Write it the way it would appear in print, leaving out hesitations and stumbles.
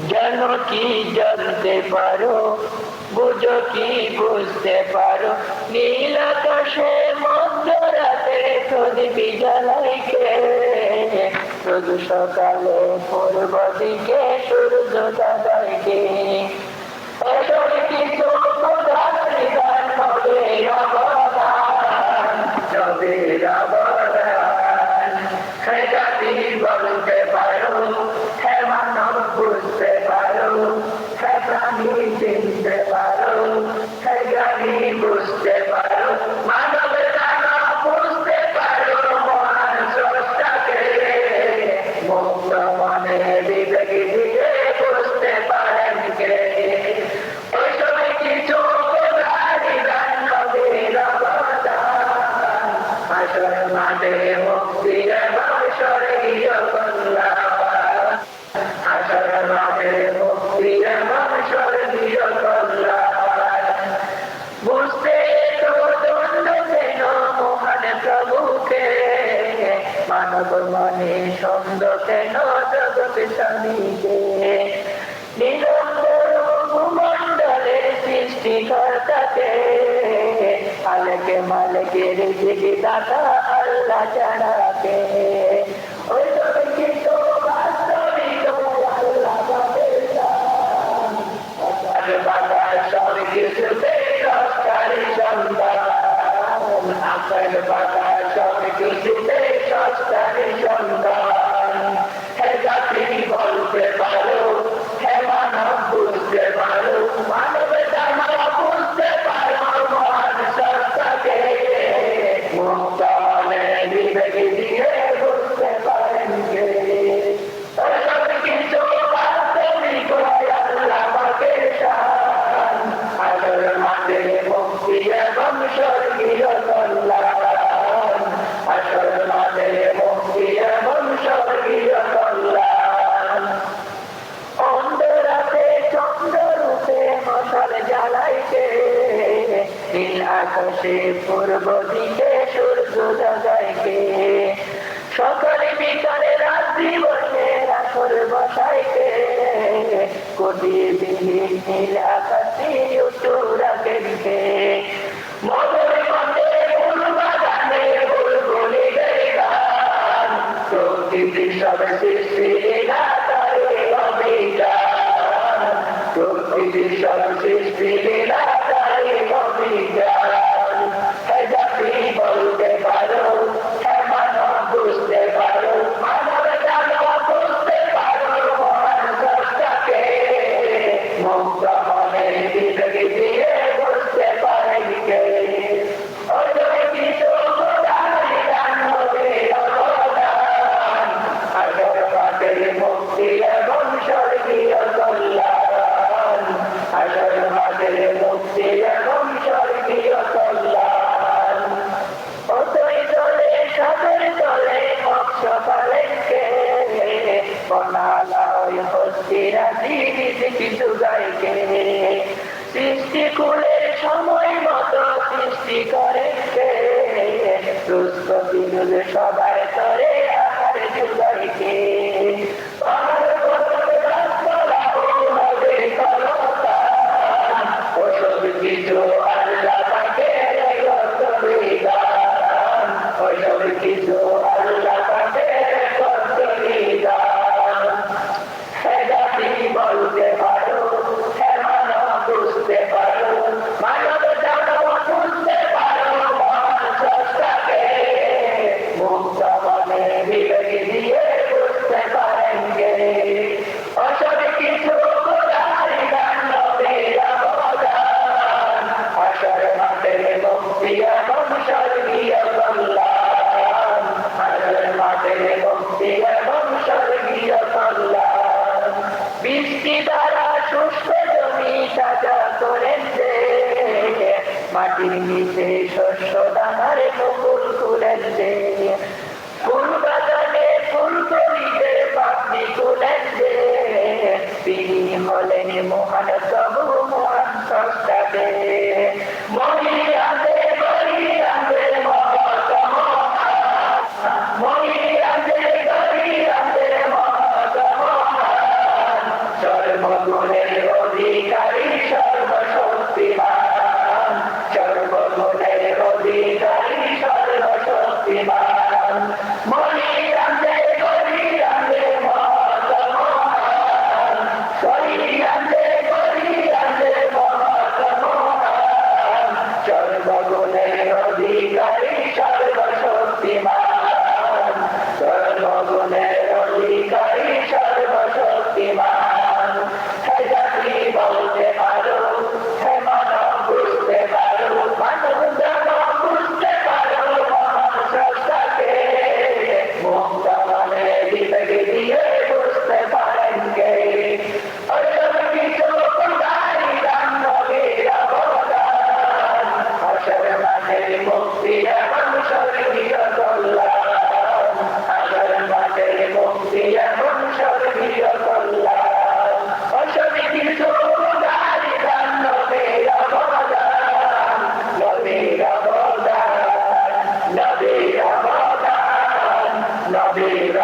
জানো কি জানতে পারো, বুঝো কি বুঝতে পারো, নীল আকাশে মধ্যরাতে প্রদীপ জ্বালাই কে? রোজ সকালে পূর্ব দিকে সূর্য দাদাই কে? এসব কিছু প্রধান বিধান নবীর অবদান, নবীর অবদান। হে জাতি বলতে পারো, হে মানব বুঝতে পারো, হে প্রাণী চিনতে পারো, হে জ্ঞানী বুঝতে পারো, মানব জানা বুঝতে পারো মহান স্রষ্টাকে। মুক্ত মনে বিবেক দিয়ে বুঝতে পারেন কে? এসব কিছু প্রধানী গান নবীর অবদান, হাসর মাঠে মুক্তি এবং স্বর্গীয় কল্যাণ, হাসর মাঠে মুক্তি এবং স্বর্গীয় কল্যাণ। বুঝতে তো দ্বন্দ্ব কেন মহান প্রভুকে, মানব মনে সন্দেহ কেন জগৎ স্বামীকে? নিরন্তর ভূমণ্ডলের সৃষ্টিকর্তাকে, আলেকে মালেকের জিজ্ঞাসা আল্লাহ ছাড়াকে। ওই সব কিছু বাস্তবিক আল্লাহ বাদশাহ, সব কিছুতে সস্তারি সন্তান, আকাশ বাতাস সব কিছুতে সস্তারি সন্তান। হে জাতি বলতে পারো, হে মানব বুঝতে পারো, মানব জানা বুঝতে পারো মহান সত্তাকে। মুক্ত মনে বিবেক দিয়ে বুঝতে পারেন কে? সব কিছু বাস্তবিক আল্লাহ পাকের শান, হাসর মাঠে মুক্তি এবং স্বর্গীয় কল্যাণ, হাসর মাঠে মুক্তি এবং স্বর্গীয় কল্যাণ। অন্ধরাতে চন্দ্ররূপে মশাল জ্বালাইতে, নীল আকাশে পূর্ব দিকে সূর্য জাগাইকে। সকালে বিকালে রাত্রি বসে আসর বসাইকে, কোটি বিহীন নীল আকাশে উত্তরাকে। মধুর কণ্ঠে ফুল বাগানে বুলবুলিদের গান, প্রকৃতি সব সৃষ্টি লীলা তারে অভিযান, প্রকৃতি সব সৃষ্টি লীলা তারে অভিযান। হে জাতি বলতে পারো, হে মানব বুঝতে পারো, মানব জানা বুঝতে পারো মহান স্রষ্টাকে। মুক্ত মনে বিবেক দিয়ে বুঝতে পারেন কে? ওই কিছু প্রধান গান নবীর অবদান, হাসর মাঠে মুক্তি এবং স্বর্গীয় কল্যাণ, হাসর মাঠে মুক্তি এবং স্বর্গীয় কল্যাণ। ওই দলে সাগর তলে মৎস্য পালেন কে? বনালয় হস্তিরা দিদিত কিছু গাইকে। সৃষ্টি কুলের সময় মতো সৃষ্টি করেন কে? রুস্ক বিরুল সবাই তরে আহার জুগাইকে। ওসব কিছু আল্লাহ পাকের বিধান, ওসব কিছু আল্লাহ পাকের বিধান। হে জাতি বলতে পারো, হে মানব বুঝতে পারো, মানব জানা বুঝতে পারো মহান স্রষ্টাকে। মুক্ত মনে বিবেক দিয়ে বুঝতে পারেন কে? ওসব কিছু প্রধান গান নবীর অবদান, হাসর মাঠে মুক্তি এবং স্বর্গীয় কল্যাণ, হাসর মাঠে মুক্তি এবং স্বর্গীয় কল্যাণ। বৃষ্টি দ্বারা শুষ্ক জমি তাজা করেন যে, মাটির নিচে শস্য দানার মুকুল খুলেন যে। ফুল বাগানে ফুল করিতে পাপড়ি খুলেন যে, তিনি হলেন মহান প্রভু মহান স্রষ্টাকে। মহিয়াতে গরিয়াতে মহাতম, মহিয়াতে গরিয়াতে মহাতম, সর্বগুণের অধিকারী সর্বশক্তিমান, সর্বগুণের অধিকারী সর্বশক্তিমান, মনিরামে গরিরামে মহাত্মহান, গরিরামে গরিরামে মহাত্মহান, সর্বগুণের অধিকারী সর্বশক্তিমান, সর্বগুণের অধিকারী সর্বশক্তিমান। হে জাতি বলতে পারো, হে মানব বুঝতে পারো, মানব জানব বুঝতে পারো মহান স্রষ্টাকে, মুক্তা মানে বিবেক দিয়ে বুঝতে পারেন কে। অসব কিছু কোথায় দান নবীর অবদান, হাসর মাঠে মুক্তি এবং স্বর্গীয় কল্যাণ, হাসর মাঠে মুক্তি এবং স্বর্গীয় কল্যাণ। অসব কিছু কোথায় দান নবীর অবদান, নবীর অবদান, নবীর অবদান, নবীর